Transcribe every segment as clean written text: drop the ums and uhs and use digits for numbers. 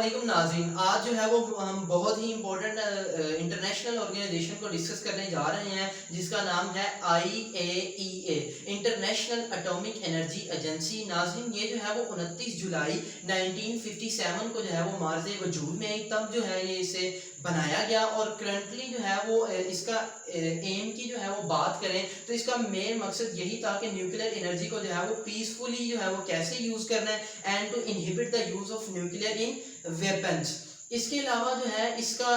वालेकुम नाज़रीन। आज जो है वो हम बहुत ही इम्पोर्टेंट इंटरनेशनल ऑर्गेनाइजेशन को डिस्कस करने जा रहे हैं जिसका नाम है IAEA, international atomic energy agency. नाज़रीन ये जो है वो 29 जुलाई 1957 को जो है वो मार्ज़े वजूद में आई, तब जो है ये इसे बनाया गया। और करंटली जो है वो इसका एम की जो है वो बात करें तो इसका मेन मकसद यही था कि न्यूक्लियर एनर्जी को जो है वो पीसफुली जो है वो कैसे यूज़ करना है and to inhibit the use of nuclear in weapons. इसके अलावा जो है इसका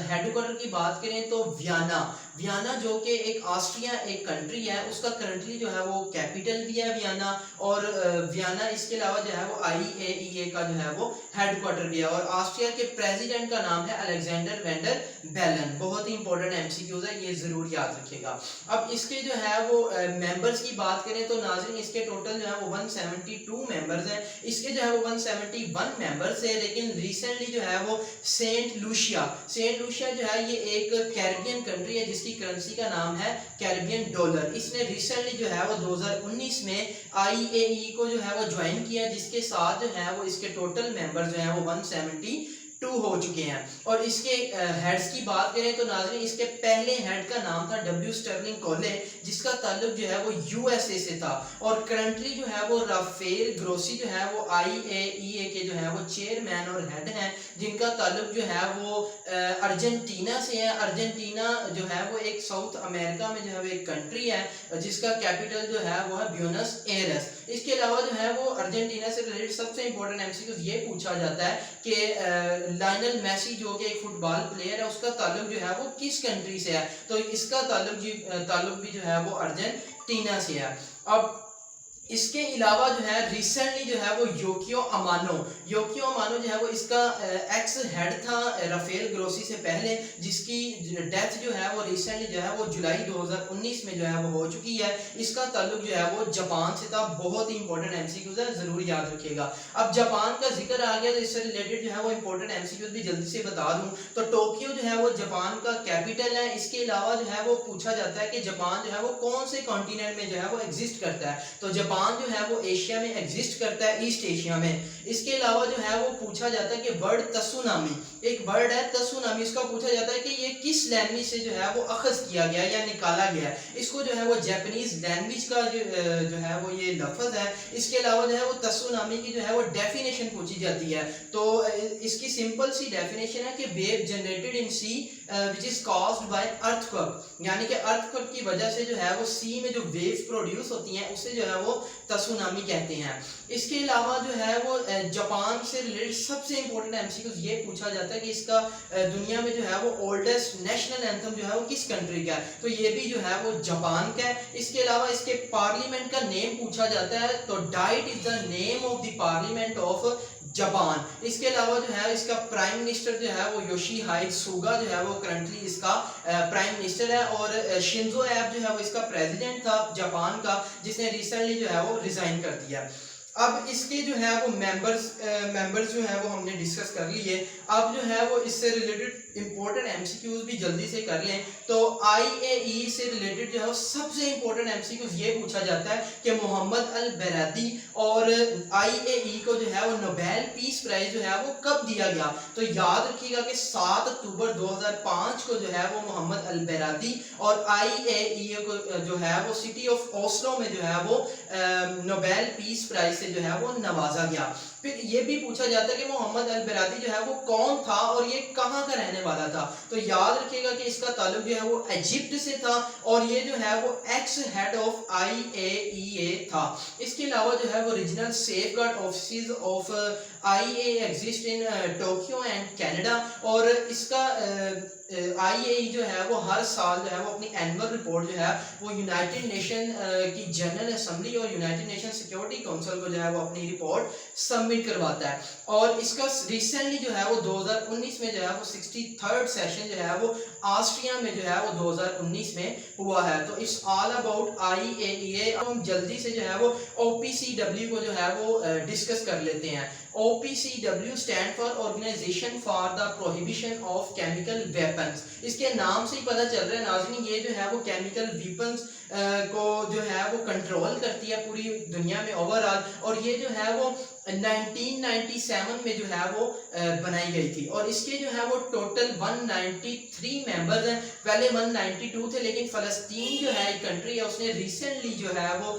हेडक्वार्टर की बात करें तो वियना वियना जो कि एक ऑस्ट्रिया एक कंट्री है, उसका करंटली जो है वो कैपिटल भी है वियना। और वियना इसके अलावा जो है वो IAEA का जो है वो हेडक्वार्टर भी है। और ऑस्ट्रिया के प्रेसिडेंट का नाम है अलेक्जेंडर वेंडर बेलन। बहुत ही इंपॉर्टेंट MCQs है, ये जरूर याद रखिएगा। अब इसके जो है वो मेंबर्स की बात करें तो नाज़रीन इसके टोटल जो है वो 172 मेंबर्स हैं। इसके जो है वो 171 मेंबर्स है, लेकिन रिसेंटली जो है वो सेंट लूसिया जो है ये एक कैरिबियन कंट्री है जिसकी करेंसी का नाम है कैरिबियन डॉलर। इसने रिसेंटली जो है वो 2019 में IAEA को जो है वो ज्वाइन किया, जिसके साथ जो है वो इसके टोटल मेंबर जो है वो 172 हो चुके हैं। और इसके हेड्स की बात करें तो नाज़रीन इसके पहले हेड का नाम था W स्टर्लिंग कोले, जिसका ताल्लुक जो है वो USA से था। और करंटली जो है वो राफेल ग्रोसी जो है वो IAEA के जो है वो चेयरमैन और हेड हैं, जिनका ताल्लुक जो है वो अर्जेंटीना से है। अर्जेंटीना जो है वो एक साउथ अमेरिका में जो है वो एक कंट्री है जिसका कैपिटल जो है वो है ब्यूनस एयर्स। इसके अलावा जो है वो अर्जेंटीना से रिलेटेड सबसे इंपॉर्टेंट MCQs ये पूछा जाता है कि लायनल मेसी जो कि एक फुटबॉल प्लेयर है, उसका ताल्लुक जो है वो किस कंट्री से है, तो इसका ताल्लुक भी जो है वो अर्जेंटीना से है। अब इसके अलावा जो है रिसेंटली जो है वो योकियो अमानो जो है वो इसका एक्स हेड था राफेल ग्रोसी से पहले, जिसकी डेथ जो है वो रिसेंटली जो है वो जुलाई 2019 में जो है वो हो चुकी है। इसका ताल्लुक जो है वो जापान से था। बहुत ही इंपॉर्टेंट MCQs है, जरूर याद रखिएगा। अब जापान का जिक्र आ गया तो इससे रिलेटेड जो है वो इंपॉर्टेंट MCQs भी जल्दी से बता दूं तो टोक्यो जो है वो जापान का कैपिटल है। इसके अलावा जो है वो पूछा जाता है कि जापान जो है वो कौन से कॉन्टिनेंट में जो है वो एग्जिस्ट करता है, तो जापान जो है वो एशिया में एग्जिस्ट करता है, ईस्ट एशिया में। इसके अलावा जो है वो पूछा जाता है कि वर्ड तसुनामी, एक वर्ड है तसुनामी, इसका पूछा जाता है कि ये किस लैंग्वेज से जो है वो अखज किया गया या निकाला गया। इसको जो है वो जापानीज लैंग्वेज का जो है वो ये लफ्ज है। इसके अलावा जो है वो तसुनामी की जो है वो डेफिनेशन पूछी जाती है, तो इसकी सिंपल सी डेफिनेशन है कि wave generated in sea which is caused by earthquake, यानी कि अर्थक्वेक की वजह से जो है वो सी में जो वेव्स प्रोड्यूस होती हैं उसे जो है वो तसुनामी कहते हैं। इसके अलावा जो है वो जापान से रिलेटेड सबसे इंपॉर्टेंट MCQs ये पूछा जाता है कि इसका दुनिया में जो है वो ओल्डेस्ट नेशनल एंथम जो है वो किस कंट्री का है, तो ये भी जो है वो जापान का है। इसके अलावा इसके पार्लियामेंट का नेम पूछा जाता है, तो diet is the name of the parliament of Japan. इसके अलावा जो है इसका प्राइम मिनिस्टर जो है वो योशिहाइड सुगा जो है वो करंटली इसका प्राइम मिनिस्टर है। और शिंजो एब जो है वो इसका प्रेसिडेंट था जापान का, जिसने रिसेंटली जो है वो रिजाइन कर दिया। अब इसके जो है वो मेंबर्स जो है वो हमने डिस्कस कर लिए। अब जो है वो इससे रिलेटेड इंपॉर्टेंट MCQs भी जल्दी से कर लें। तो IAEA से रिलेटेड जो है वो सबसे इंपॉर्टेंट MCQs ये पूछा जाता है कि मोहम्मद अल बरादी और IAEA को जो है वो नोबेल पीस प्राइज जो है वो कब दिया गया, तो याद रखिएगा कि 7 अक्टूबर 2005 को जो है वो मोहम्मद अल बरादी और IAEA को जो है वो सिटी ऑफ ओस्लो में जो है वो नोबेल पीस प्राइज से जो है वो नवाजा गया। फिर ये भी पूछा जाता है कि मोहम्मद अल बरादी जो है वो कौन था और ये कहाँ का रहने वाला था, तो याद रखिएगा कि इसका ताल्लुक जो है वो इजिप्ट से था और ये जो है वो एक्स हेड ऑफ IAEA था। इसके अलावा जो है वो regional safeguard offices of IAEA exist in Tokyo and Canada. और इसका IAEA जो है वो हर साल जो है वो अपनी एनुअल रिपोर्ट जो है वो यूनाइटेड नेशन की जनरल असेंबली और यूनाइटेड नेशन सिक्योरिटी काउंसिल को जो है वो अपनी रिपोर्ट सबमिट करवाता है। और इसका रिसेंटली जो है वो 2019 में जो है वो 63rd सेशन जो है वो ऑस्ट्रिया में जो है वो 2019 में हुआ है। तो इट्स ऑल अबाउट IAEA। हम जल्दी से जो है वो OPCW को जो है वो डिस्कस कर लेते हैं। OPCW stand for organisation for the prohibition of chemical weapons. इसके नाम से ही पता चल रहा है नाज़रीन, ये जो है वो केमिकल वेपन्स को जो है वो कंट्रोल करती है पूरी दुनिया में ओवरऑल, और ये जो है वो 1997 में जो है वो बनाई गई थी। और इसके जो है वो टोटल 193 मेंबर्स हैं। पहले 192 थे, लेकिन फ़लस्तीन जो है एक कंट्री है, उसने रिसेंटली जो है वो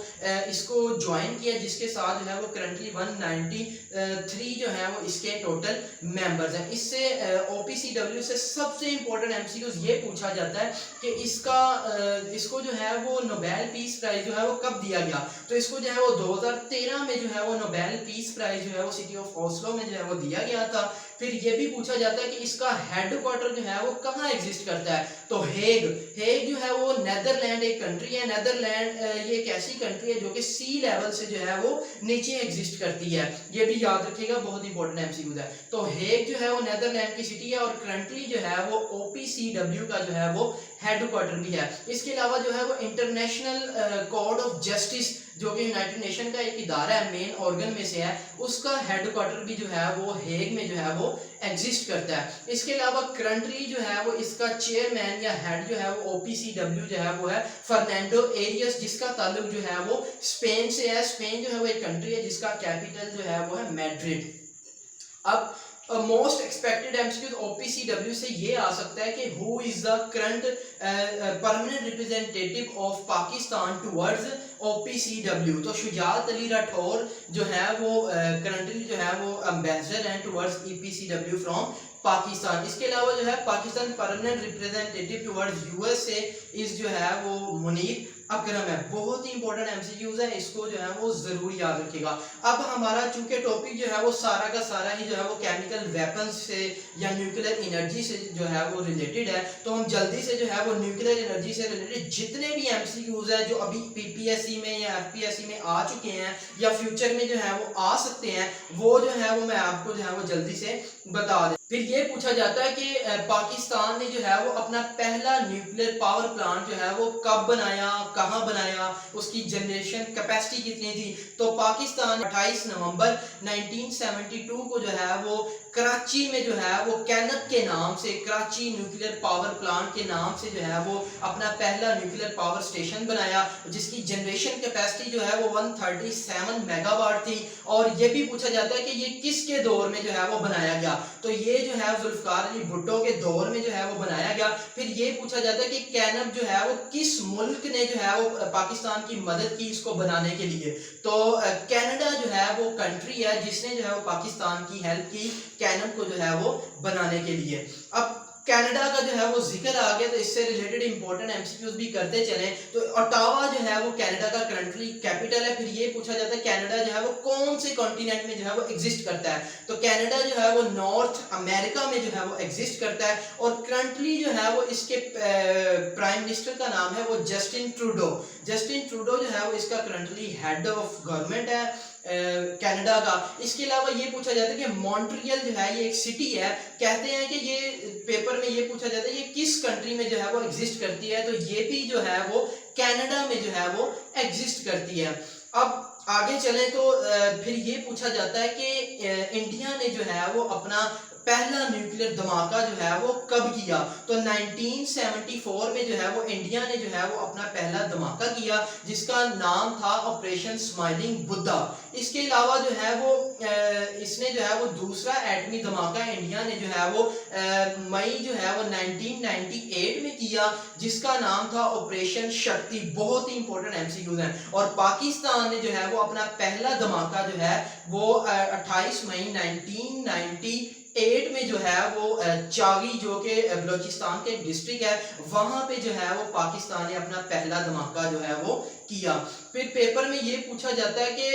इसको ज्वाइन किया, जिसके साथ जो है वो करंटली 193 जो है वो इसके टोटल मेंबर्स हैं। इससे OPCW से सबसे इम्पोर्टेंट MCQs ये पूछा जाता है कि इसको जो है वो नोबेल पीस प्राइज जो है वो कब दिया गया। तो इसको जो है वो 2013 में जो है वो नोबेल पीस प्राइज जो है वो सिटी ऑफ ओस्लो में जो है वो दिया गया था। फिर ये भी पूछा जाता है कि इसका हेडक्वार्टर जो है वो कहाँ एग्जिस्ट करता है। तो हेग जो है वो नेदरलैंड एक कंट्री है। नेदरलैंड ये एक ऐसी कंट्री है जो कि सी लेवल से जो है वो नीचे एग्जिस्ट करती है। ये भी याद रखिएगा, बहुत इंपॉर्टेंट MCQ है। तो हेग जो है वो नेदरलैंड की सिटी है, और करंटली जो है वो OPCW का जो है वो हेडक्वार्टर भी है। इसके अलावा जो है वो इंटरनेशनल कोड ऑफ जस्टिस, जो कि यूनाइटेड नेशन का एक इदारा है, मेन ऑर्गन में से है, उसका हेडक्वार्टर भी जो है वो हेग में जो है वो एग्जिस्ट करता है। इसके अलावा करंटली जो है वो इसका चेयरमैन या हेड जो है वो OPCW जो है वो है फर्नांडो एरियस, जिसका ताल्लुक जो है वो स्पेन से है। स्पेन जो है वो एक कंट्री है जिसका कैपिटल जो है वो है मैड्रिड। अब मोस्ट एक्सपेक्टेड MCQ OPCW से ये आ सकता है कि who is the current permanent representative of Pakistan towards OPCW। तो शुजात अली राठौर जो है वो करंटली जो है वो एम्बेसडर हैं टुवर्ड्स EPCW फ्रॉम पाकिस्तान। इसके अलावा जो है Pakistan permanent representative towards USA इस जो है वो मुनीर अकरम है। बहुत ही इंपॉर्टेंट MCQs है, इसको जो है वो जरूर याद रखिएगा। अब हमारा चूंकि टॉपिक जो है वो सारा का सारा ही जो है वो केमिकल वेपन्स से या न्यूक्लियर एनर्जी से जो है वो रिलेटेड है, तो हम जल्दी से जो है वो न्यूक्लियर एनर्जी से रिलेटेड जितने भी MCQs है जो अभी PPSC में या FPSC में आ चुके हैं या फ्यूचर में जो है वो आ सकते हैं, वो जो है वो मैं आपको जो है वो जल्दी से बता दें। फिर ये पूछा जाता है कि पाकिस्तान ने जो है वो अपना पहला न्यूक्लियर पावर प्लांट जो है वो कब बनाया, कहाँ बनाया, उसकी जनरेशन कैपेसिटी कितनी थी। तो पाकिस्तान 28 नवंबर 1972 को जो है वो कराची में जो है वो कैनत के नाम से, कराची न्यूक्लियर पावर प्लांट के नाम से जो है वो अपना पहला न्यूक्लियर पावर स्टेशन बनाया, जिसकी जनरेशन कैपेसिटी जो है वो 137 मेगावाट थी। और ये भी पूछा जाता है कि ये किसके दौर में जो है वो बनाया गया। तो ये जो है जुल्फकार अली भुट्टो के दौर में जो है वो बनाया गया। फिर ये पूछा जाता है कि कैनत जो है वो किस मुल्क ने जो है वो पाकिस्तान की मदद की इसको बनाने के लिए। तो कनाडा जो है वो कंट्री है जिसने जो है वो पाकिस्तान की हेल्प की कैनन को जो है वो बनाने के लिए। अब कनाडा का जो है वो जिक्र आ गया, तो इससे रिलेटेड इंपॉर्टेंट MCQs भी करते चले। तो ओटावा जो है वो कनाडा का करंटली कैपिटल है। फिर ये पूछा जाता है कनाडा जो है वो कौन से कॉन्टिनेंट में जो है वो एग्जिस्ट करता है। तो कनाडा जो है वो नॉर्थ अमेरिका में जो है वो एग्जिस्ट करता है। और करंटली जो है वो इसके प्राइम मिनिस्टर का नाम है वो जस्टिन ट्रूडो। जस्टिन ट्रूडो जो है वो इसका करंटली हेड ऑफ गवर्नमेंट है कनाडा का। इसके अलावा ये पूछा जाता है कि मॉन्ट्रियल जो है ये एक सिटी है। कहते हैं कि ये पेपर में ये पूछा जाता है ये किस कंट्री में जो है वो एग्जिस्ट करती है। तो ये भी जो है वो कनाडा में जो है वो एग्जिस्ट करती है। अब आगे चले तो फिर ये पूछा जाता है कि इंडिया ने जो है वो अपना पहला न्यूक्लियर धमाका जो है वो कब किया। तो 1974 में जो है वो इंडिया ने जो है वो अपना पहला धमाका किया, जिसका नाम था ऑपरेशन स्माइलिंग बुद्धा। इसके अलावा जो है वो इसने जो है वो दूसरा एटमी धमाका इंडिया ने जो है वो मई जो है वो 1998 में किया, जिसका नाम था ऑपरेशन शक्ति। बहुत ही इंपॉर्टेंट MCQs हैं। और पाकिस्तान ने जो है वो अपना पहला धमाका जो है वो 28 मई 1998 में जो है वो चागी, जो कि बलोचिस्तान के डिस्ट्रिक्ट है, वहां पे जो है वो पाकिस्तान ने अपना पहला धमाका जो है वो किया। फिर पेपर में ये पूछा जाता है कि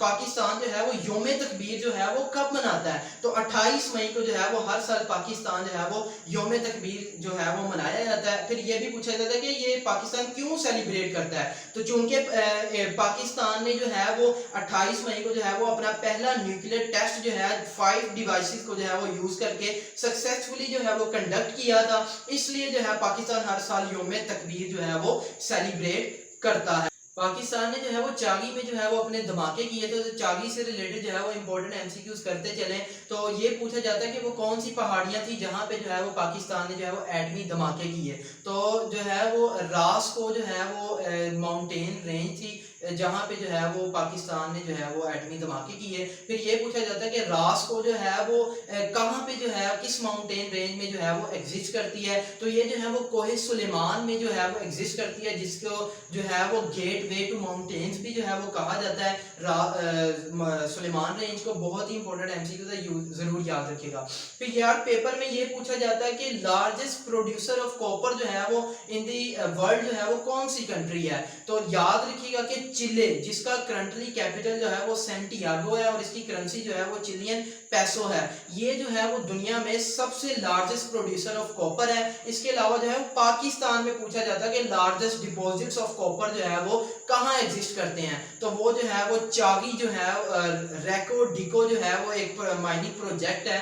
पाकिस्तान जो है वो यौम तकबीर जो है वो कब मनाता है। तो 28 मई को जो है वो हर साल पाकिस्तान जो है वो यौम तकबीर जो है वो मनाया जाता है। फिर ये भी पूछा जाता है कि ये पाकिस्तान क्यों सेलिब्रेट करता है। तो चूंकि पाकिस्तान ने जो है वो 28 मई को जो है वो अपना पहला न्यूक्लियर टेस्ट जो है 5 डिवाइसेस को जो है वो यूज करके सक्सेसफुली जो है वो कंडक्ट किया था, इसलिए जो है पाकिस्तान हर साल यौम तकबीर जो है वो सेलिब्रेट करता है। पाकिस्तान ने जो है वो चागी में जो है वो अपने धमाके किए, तो चागी से रिलेटेड जो है वो इंपॉर्टेंट एमसीक्यूज करते चलें। तो ये पूछा जाता है कि वो कौन सी पहाड़ियाँ थी जहाँ पे जो है वो पाकिस्तान ने जो है वो एटमी धमाके किए। तो जो है वो रास को जो है वो माउंटेन रेंज थी जहाँ पे जो है वो पाकिस्तान ने जो है वो एटमी धमाके किए। फिर ये पूछा जाता है कि रास को जो है वो कहाँ पे जो है किस माउंटेन रेंज में जो है वो एग्जिस्ट करती है। तो ये जो है वो कोहे सुलेमान में जो है वो एग्जिस्ट करती है, जिसको जो है वो गेट वे टू माउंटेन्स भी जो है वो कहा जाता है। सुलेमान रेंज को बहुत ही इंपॉर्टेंट एमसीक्यू है, जरूर याद रखिएगा। फिर यार पेपर में ये पूछा जाता है कि लार्जेस्ट प्रोड्यूसर ऑफ कॉपर जो है वो इन दी वर्ल्ड जो है वो कौन सी कंट्री है। तो याद रखिएगा कि चिले, जिसका करंटली कैपिटल जो है वो सैंटियागो है और इसकी करेंसी जो है वो चिलियन पैसो है। ये जो है वो दुनिया में सबसे लार्जेस्ट प्रोड्यूसर ऑफ कॉपर है। इसके अलावा जो है पाकिस्तान में पूछा जाता है कि लार्जेस्ट डिपॉजिट्स ऑफ कॉपर जो है वो कहाँ एग्जिस्ट करते हैं। तो वो जो है वो चागी जो है रेको डिको जो है वो एक माइनिंग प्रोजेक्ट है,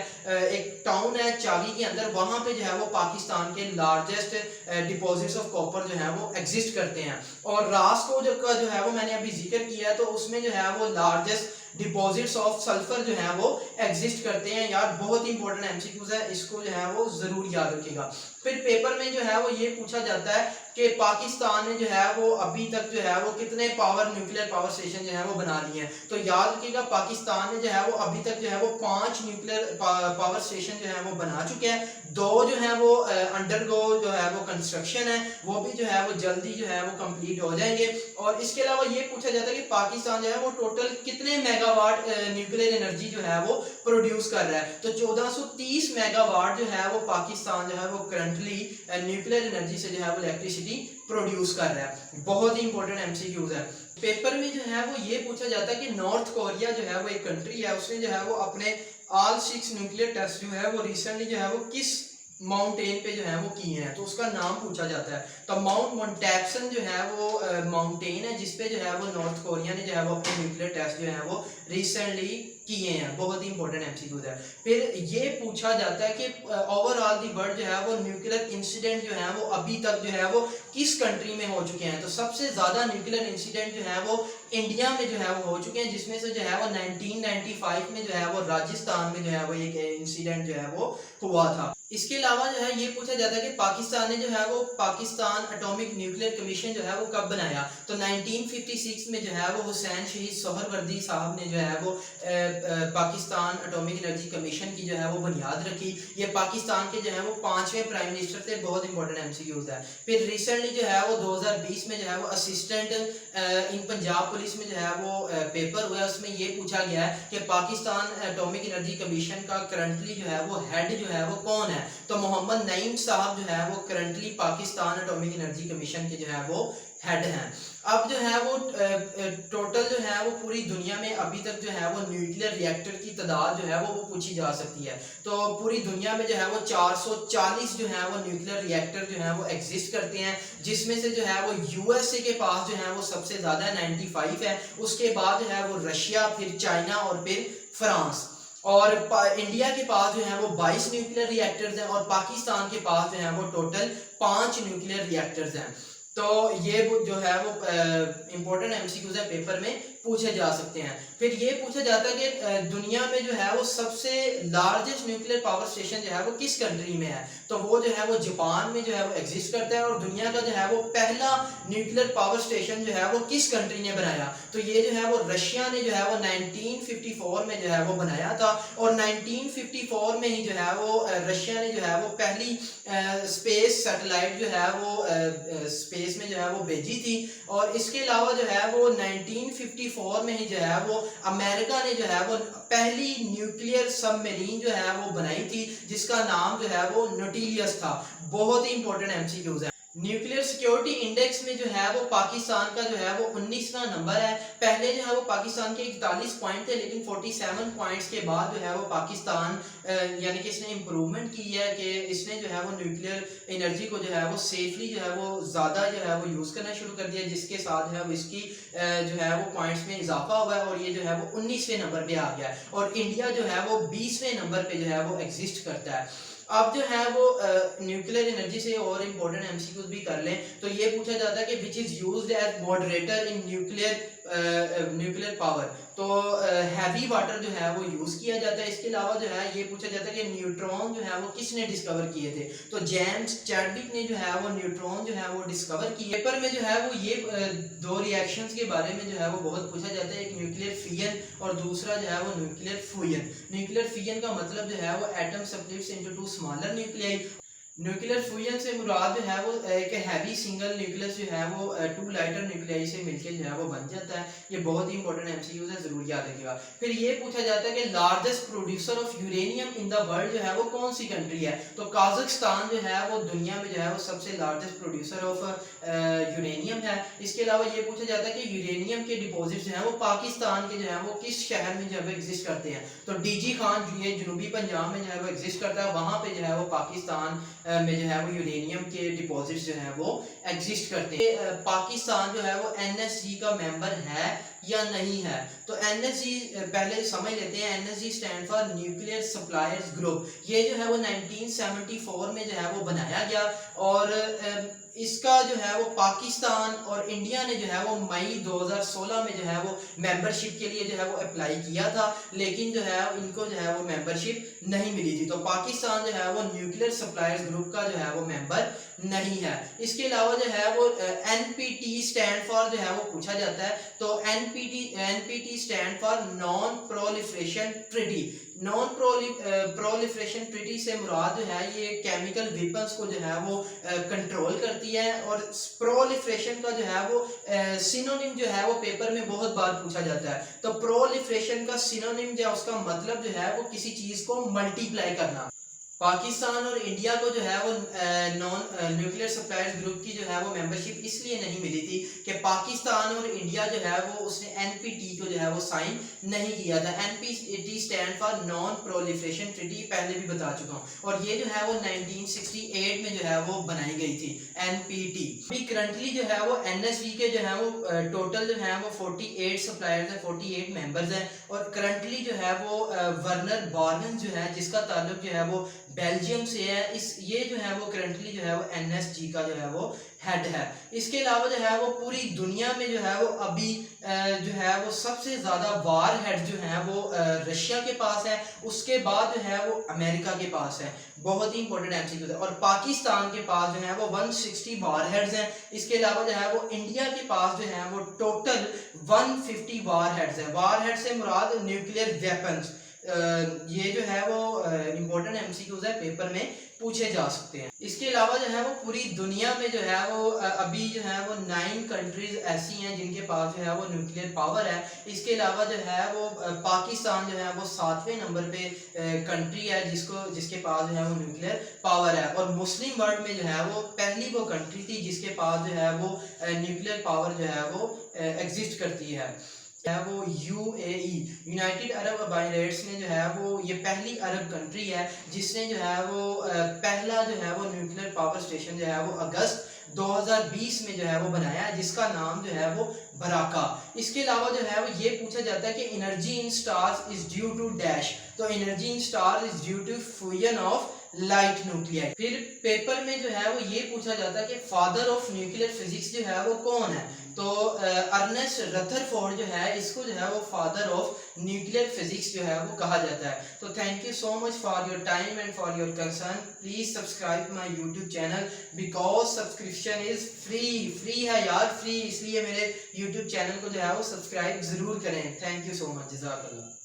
एक टाउन है चागी के अंदर, वहां पे जो है वो पाकिस्तान के लार्जेस्ट डिपॉजिट्स ऑफ कॉपर जो है वो एग्जिस्ट करते हैं। और रास्को जो है वो मैंने अभी जिक्र किया है, तो उसमें जो है वो लार्जेस्ट डिपॉजिट्स ऑफ सल्फर जो है वो एग्जिस्ट करते हैं। यार बहुत इंपॉर्टेंट एमसीक्यूज है, इसको जो है वो जरूर याद रखिएगा। फिर पेपर में जो है वो ये पूछा जाता है कि पाकिस्तान ने जो है वो अभी तक जो है वो कितने न्यूक्लियर पावर स्टेशन जो है वो बना लिए हैं। तो याद रखिएगा पाकिस्तान ने जो है वो अभी तक जो है वो 5 न्यूक्लियर पावर स्टेशन जो है वो बना चुके हैं। 2 जो है वो अंडरगो जो है वो कंस्ट्रक्शन है, वो भी जो है वो जल्दी जो है वो कंप्लीट हो जाएंगे। और इसके अलावा ये पूछा जाता है कि पाकिस्तान जो है वो टोटल कितने मेगावाट न्यूक्लियर एनर्जी जो है वो प्रोड्यूस कर रहा है। तो 1430 मेगावाट जो है वो पाकिस्तान जो है वो करंटली न्यूक्लियर एनर्जी से जो है वो इलेक्ट्रिसिटी प्रोड्यूस कर रहा है। बहुत ही इंपॉर्टेंट एमसीक्यूज है। पेपर में जो है वो ये पूछा जाता है कि नॉर्थ कोरिया जो है वो एक कंट्री है, उसने जो है वो अपने ऑल 6 न्यूक्लियर टेस्ट जो है वो रिसेंटली जो है वो किस माउंटेन पे जो है वो किए हैं, तो उसका नाम पूछा जाता है। तो माउंट मोंटैप्सन जो है वो माउंटेन है जिसपे जो है वो नॉर्थ कोरिया ने जो है वो अपने न्यूक्लियर टेस्ट जो है वो रिसेंटली किए हैं। बहुत ही इंपॉर्टेंट एमसीक्यूज है। फिर ये पूछा जाता है कि ओवरऑल दी वर्ल्ड जो है वो न्यूक्लियर इंसिडेंट जो है वो अभी तक जो है वो किस कंट्री में हो चुके हैं। तो सबसे ज्यादा न्यूक्लियर इंसिडेंट जो है वो इंडिया में जो है वो हो चुके हैं, जिसमें से जो है वो 1995 में जो है वो राजस्थान में जो है वो एक इंसिडेंट जो है वो हुआ था। इसके अलावा जो है ये पूछा जाता है कि पाकिस्तान ने जो है वो पाकिस्तान एटॉमिक न्यूक्लियर कमीशन जो है वो कब बनाया। तो 1956 में जो है वो हुसैन शहीद सोहरवर्दी साहब ने जो है वो पाकिस्तान एटॉमिक एनर्जी कमीशन की जो है वो बुनियाद रखी। ये पाकिस्तान के जो है वो 5वें प्राइम मिनिस्टर थे। बहुत इंपॉर्टेंट एमसीक्यूज है। फिर रिसेंटली जो है वो 2020 में जो है वो असिस्टेंट इन पंजाब पुलिस में जो है वो पेपर हुआ, उसमें ये पूछा गया है कि पाकिस्तान एटॉमिक एनर्जी कमीशन का करंटली जो है वो हेड जो है वो कौन है। तो मोहम्मद नईम साहब जो है वो currently Pakistan atomic energy commission के जो है वो हेड हैं। अब जो है वो टोटल जो है वो पूरी दुनिया में अभी तक जो है वो न्यूक्लियर रिएक्टर की तादाद जो है वो पूछी जा सकती है। तो पूरी दुनिया में जो है वो 440 जो है वो न्यूक्लियर रिएक्टर जो है वो एग्जिस्ट करते हैं, जिसमें से जो है वो यूएसए के पास जो है वो सबसे ज्यादा 95 है, उसके बाद जो है वो रशिया, फिर चाइना और फिर फ्रांस। और इंडिया के पास जो है वो 22 न्यूक्लियर रिएक्टर्स हैं और पाकिस्तान के पास जो है वो टोटल 5 न्यूक्लियर रिएक्टर्स हैं। तो ये जो है वो इंपॉर्टेंट एमसीक्यूज है, पेपर में पूछे जा सकते हैं। फिर ये पूछा जाता है कि दुनिया में जो है वो सबसे लार्जेस्ट न्यूक्लियर पावर स्टेशन जो है वो किस कंट्री में है। तो वो जो है वो जापान में जो है वो एग्जिस्ट करता है। और दुनिया का जो है वो पहला न्यूक्लियर पावर स्टेशन जो है वो किस कंट्री ने बनाया। तो ये जो है वो रशिया ने जो है वो 1954 में जो है वो बनाया था। और 1954 में ही जो है वो रशिया ने जो है वो पहली स्पेस सैटेलाइट जो है वो स्पेस में जो है वो भेजी थी। और इसके अलावा जो है वो 1954 में ही जो है वो अमेरिका ने जो है वो पहली न्यूक्लियर सबमरीन जो है वो बनाई थी, जिसका नाम जो है वो नोटिलियस था। बहुत ही इंपॉर्टेंट एमसीक्यूज है। न्यूक्लियर सिक्योरिटी इंडेक्स में जो है वो पाकिस्तान का जो है वो 19वां नंबर है। पहले जो है वो पाकिस्तान के 41 पॉइंट थे, लेकिन 47 पॉइंट्स के बाद जो है वो पाकिस्तान यानी कि इसने इम्प्रूवमेंट की है कि इसने जो है वो न्यूक्लियर एनर्जी को जो है वो सेफली जो है वो ज़्यादा जो है वो यूज़ करना शुरू कर दिया, जिसके साथ जो है वो इसकी जो है वो पॉइंट्स में इजाफा हुआ है और ये जो है वो 19वें नंबर पे आ गया है। और इंडिया जो है वो 20वें नंबर पे जो है वो एग्जिस्ट करता है। अब जो है वो न्यूक्लियर एनर्जी से और इम्पोर्टेंट एमसीक्यूज भी कर लें तो ये पूछा जाता है कि which is used as moderator in nuclear power. तो हैवी वाटर जो है वो यूज किया जाता है। इसके अलावा जो है ये पूछा जाता है कि न्यूट्रॉन जो है वो किसने डिस्कवर किए थे। तो जेम्स चैडविक ने जो है वो न्यूट्रॉन जो है वो डिस्कवर किए। पेपर में जो है वो ये दो रिएक्शंस के बारे में जो है वो बहुत पूछा जाता है, एक न्यूक्लियर फिजन और दूसरा जो है वो न्यूक्लियर फ्यूजन। न्यूक्लियर फिजन का मतलब जो है वो atom splits into two smaller nuclei. Nuclear fusion से मुराद जो है वो एक हैवी सिंगल न्यूक्लियस जो है वो टू लाइटर न्यूक्लियाई से मिलके जो है वो बन जाता है। ये बहुत ही इंपॉर्टेंट एमसीक्यूज है, जरूर याद रखिएगा। फिर ये पूछा जाता है कि largest producer of uranium in the world जो है वो कौन सी कंट्री है। तो काजाकिस्तान जो है वो दुनिया में जो है वो सबसे लार्जेस्ट प्रोड्यूसर ऑफ यूरेनियम है। इसके अलावा ये पूछा जाता है कि यूरेनियम के डिपॉजिट जो है वो पाकिस्तान के जो है वो किस शहर में जो है एग्जिस्ट करते हैं। तो डीजी खान ये जनूबी पंजाब में जो है वो एग्जिस्ट करता है, वहां पे जो है वो पाकिस्तान में जो है वो यूरेनियम के डिपॉजिट जो है वो एग्जिस्ट करते हैं। पाकिस्तान जो है वो एनएसजी का मेंबर है या नहीं है। तो एनएसजी पहले समझ लेते हैं। NSG stand for nuclear suppliers group. ये जो है वो 1974 में जो है वो बनाया गया और इसका जो है वो पाकिस्तान और इंडिया ने जो है वो मई 2016 में जो है वो मेंबरशिप के लिए जो है वो अप्लाई किया था, लेकिन जो है इनको जो है वो मेंबरशिप नहीं मिली थी। तो पाकिस्तान जो है वो न्यूक्लियर सप्लायर्स ग्रुप का जो है वो मेंबर नहीं है। इसके अलावा जो है वो एनपीटी स्टैंड फॉर जो है वो पूछा जाता है। तो NPT stand for non proliferation treaty. Non proliferation treaty से मुराद जो है ये केमिकल वेपन्स को जो है वो कंट्रोल करती है। और प्रोलिफरेशन का जो है वो सिनोनिम जो है वो पेपर में बहुत बार पूछा जाता है। तो प्रोलिफरेशन का सिनोनिम जो है उसका मतलब जो है वो किसी चीज को मल्टीप्लाई करना। पाकिस्तान और इंडिया को जो है वो नॉन न्यूक्लियर सप्लायर्स ग्रुप की जो है वो मेंबरशिप इसलिए नहीं मिली थी कि पाकिस्तान और इंडिया जो है वो उसने एनपीटी को जो है वो साइन नहीं किया था। NPT stand for non proliferation treaty, पहले भी बता चुका हूँ। और ये जो है वो 1968 में जो है वो बनाई गई थी एनपीटी। अभी करंटली जो है वो एनएसवी के जो है वो टोटल जो है वो 48 सप्लायर्स है, 48 मेंबर्स हैं। और करंटली जो है वो वर्नर बॉर्मन जो है जिसका ताल्लुक जो है वो बेल्जियम से है, ये जो है वो करंटली जो है वो एनएसजी का जो है वो हेड है। इसके अलावा जो है वो पूरी दुनिया में जो है वो अभी जो है वो सबसे ज्यादा वार हेड जो है वो रशिया के पास है, उसके बाद जो है वो अमेरिका के पास है। बहुत ही इंपॉर्टेंट एमसीक्यू है। और पाकिस्तान के पास जो है वो 160 वार हेड्स हैं। इसके अलावा जो है वो इंडिया के पास जो है वो टोटल 150 वार हेड्स है। वार हेड से मुराद न्यूक्लियर वेपन्स। ये जो है वो इम्पोर्टेंट एमसीक्यूज है, पेपर में पूछे जा सकते हैं। इसके अलावा जो है वो पूरी दुनिया में जो है वो अभी जो है वो 9 कंट्रीज ऐसी हैं जिनके पास जो है वो न्यूक्लियर पावर है। इसके अलावा जो है वो पाकिस्तान जो है वो 7वें नंबर पे कंट्री है जिसके पास जो है वो न्यूक्लियर पावर है। और मुस्लिम वर्ल्ड में जो है वो पहली वो कंट्री थी जिसके पास जो है वो न्यूक्लियर पावर जो है वो एग्जिस्ट करती है वो यूएई, यूनाइटेड अरब अमीरेट्स ने जो है वो ये पहली अरब कंट्री है जिसने जो है वो पहला जो है वो न्यूक्लियर पावर स्टेशन जो है वो अगस्त 2020 में जो है वो बनाया है, जिसका नाम जो है वो बराका। इसके अलावा जो है वो ये पूछा जाता है कि energy in stars is due to dash. तो energy in stars is due to fusion of light nuclei. फिर पेपर में जो है वो ये पूछा जाता है कि फादर ऑफ न्यूक्लियर फिजिक्स जो है वो कौन है। तो अर्नेस्ट रदरफोर्ड जो है इसको जो है वो फादर ऑफ न्यूक्लियर फिजिक्स जो है वो कहा जाता है। तो thank you so much for your time and for your concern. Please subscribe my YouTube channel because subscription is free है यार, फ्री। इसलिए मेरे यूट्यूब चैनल को जो है वो सब्सक्राइब जरूर करें। थैंक यू सो मच, जज़ाकल्लाह।